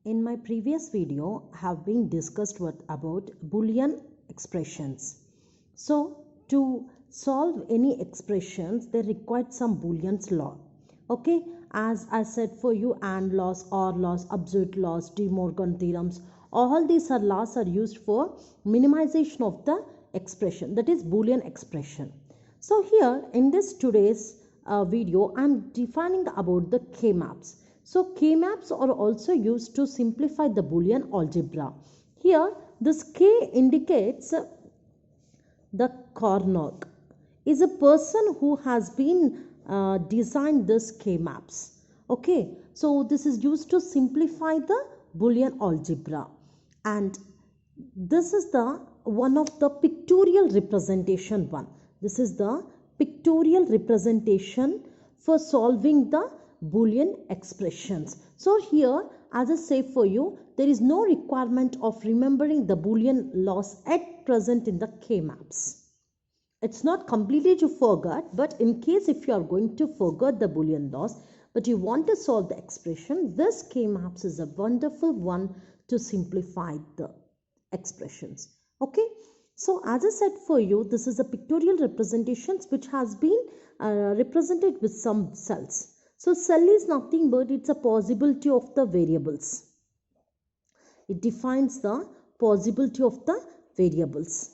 In my previous video have been discussed about Boolean expressions. So to solve any expressions they required some Boolean's law. Okay, as I said for you, AND laws, OR laws, absolute laws, De Morgan theorems, all these laws are used for minimization of the expression, that is Boolean expression. So here in this today's video I am defining about the K-maps. So K-maps are also used to simplify the Boolean algebra. Here this K indicates the Carnot is a person who has been designed this K-maps. Okay, so this is used to simplify the Boolean algebra, and this is the one of the pictorial representation one. This is the pictorial representation for solving the Boolean expressions. So here, as I say for you, there is no requirement of remembering the Boolean laws at present in the K-maps. It's not completely to forget, but in case if you are going to forget the Boolean laws, but you want to solve the expression, this K-maps is a wonderful one to simplify the expressions. Okay, so as I said for you, this is a pictorial representations which has been represented with some cells. So cell is nothing but it's a possibility of the variables. It defines the possibility of the variables.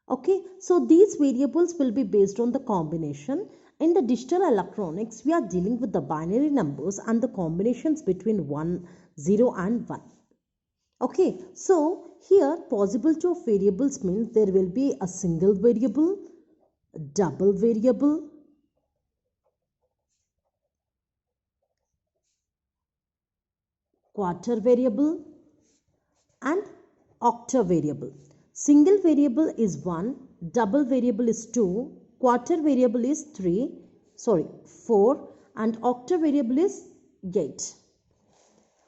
Okay, so these variables will be based on the combination. In the digital electronics, we are dealing with the binary numbers and the combinations between 1, 0 and 1. Okay, so here possibility of variables means there will be a single variable, double variable, quarter variable and octa variable. Single variable is 1, double variable is 2, quarter variable is 4 and octa variable is 8.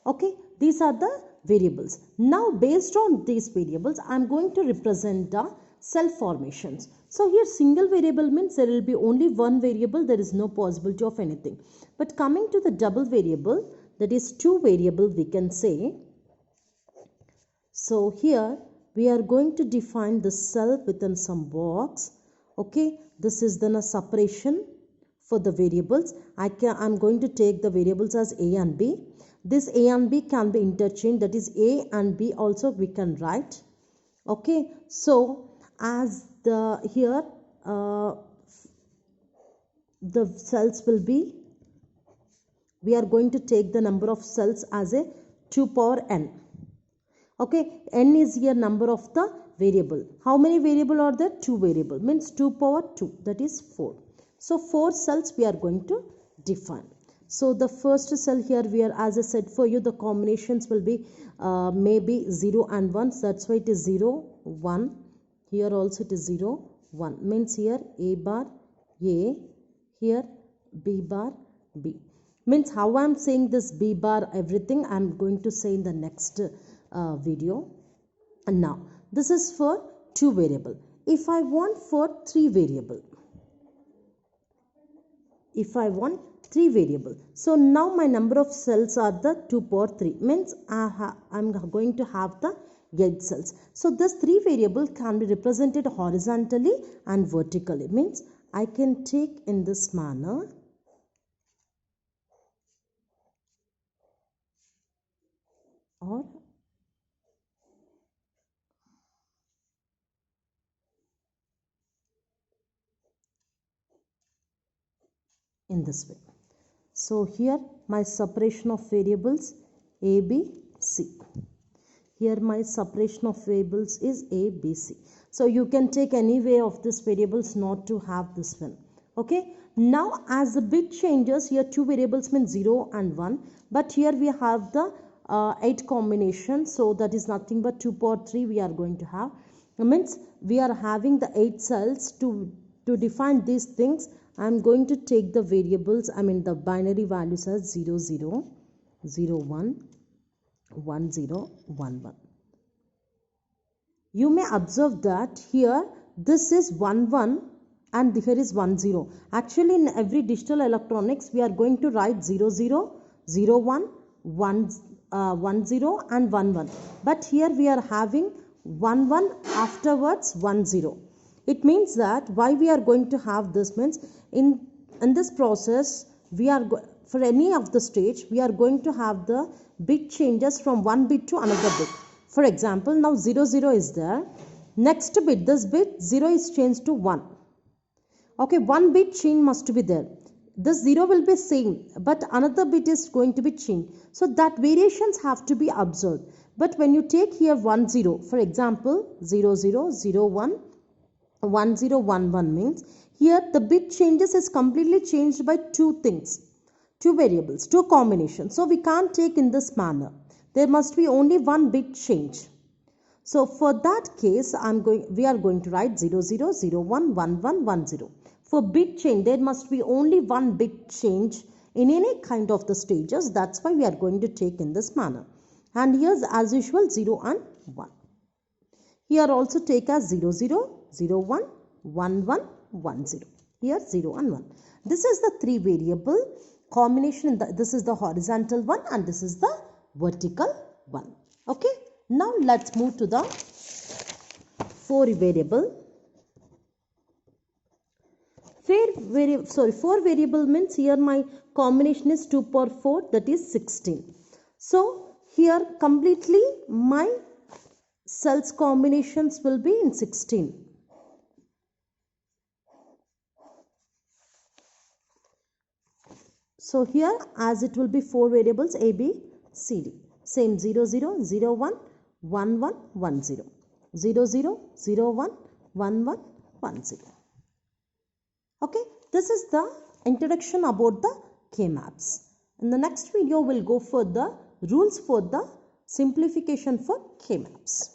Okay, these are the variables. Now based on these variables I am going to represent the cell formations. So here single variable means there will be only one variable, there is no possibility of anything. But coming to the double variable, that is two variable we can say. So here we are going to define the cell within some box. Okay, this is then a separation for the variables. I'm going to take the variables as A and B. This A and B can be interchanged, that is A and B also we can write. Okay, so as the here the cells will be, we are going to take the number of cells as a 2 power n. Okay, n is here number of the variable. How many variable are there? 2 variable, means 2 power 2, that is 4. So 4 cells we are going to define. So the first cell here we are, as I said for you, the combinations will be maybe 0 and 1. That's why it is 0, 1. Here also it is 0, 1. Means here A bar A, here B bar B. Means how I am saying this B bar everything I am going to say in the next video. And now this is for 2 variable. If I want for 3 variable, if I want 3 variable, so now my number of cells are the 2 power 3, means I'm going to have the 8 cells. So this 3 variable can be represented horizontally and vertically, means I can take in this manner. Or in this way. So here my separation of variables A, B, C. Here my separation of variables is A, B, C. So you can take any way of these variables not to have this one. Okay. Now as the bit changes, here 2 variables means 0 and 1. But here we have the 8 combinations. So that is nothing but 2 power 3 we are going to have. It means we are having the 8 cells to define these things. I am going to take the variables, the binary values as 0, 0, 0, 1, 1, 0, 1, 1. You may observe that here this is 1, 1 and here is 1, 0. Actually in every digital electronics we are going to write 0, 0, 0, 1, 1, 1 0 and 1 1, but here we are having 1 1 afterwards 1 0. It means that why we are going to have this means in this process we are for any of the stage we are going to have the bit changes from one bit to another bit. For example, now 0 0 is there. Next bit, this bit 0 is changed to 1. Okay, one bit change must be there. This 0 will be same, but another bit is going to be changed. So that variations have to be observed. But when you take here 1 0, for example 0 0 0 1 1 0 1 1 means here the bit changes is completely changed by two things, two variables, two combinations. So we can't take in this manner. There must be only one bit change. So for that case, we are going to write 0 0 0 1 1 1 1 0. For bit change, there must be only one bit change in any kind of the stages. That's why we are going to take in this manner. And here's as usual 0 and 1. Here also take as 0 0 0 1 1 1 1 0. Here 0 and 1. This is the three variable combination. This is the horizontal one and this is the vertical one. Okay. Now let's move to the four variable. Four variable means here my combination is 2 power 4, that is 16. So here completely my cells combinations will be in 16. So here as it will be four variables A, B, C, D. Same 0 0 0 1 1 1 1 0 0 0 0 1 1 1 1 0. Okay, this is the introduction about the K-maps. In the next video, we'll go for the rules for the simplification for K-maps.